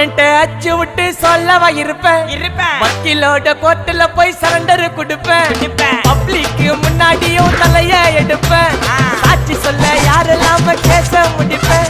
அண்ணன்ட்ட அச்சு விட்டு சொல்லவா இருப்பேன் வக்கீலோட கோர்ட்டுல போய் சரண்டர் கொடுப்பேன் பப்ளிக்கு முன்னாடியும் தலைய எடுப்பேன் சாட்சி சொல்ல யாரெல்லாம கேச முடிப்பேன்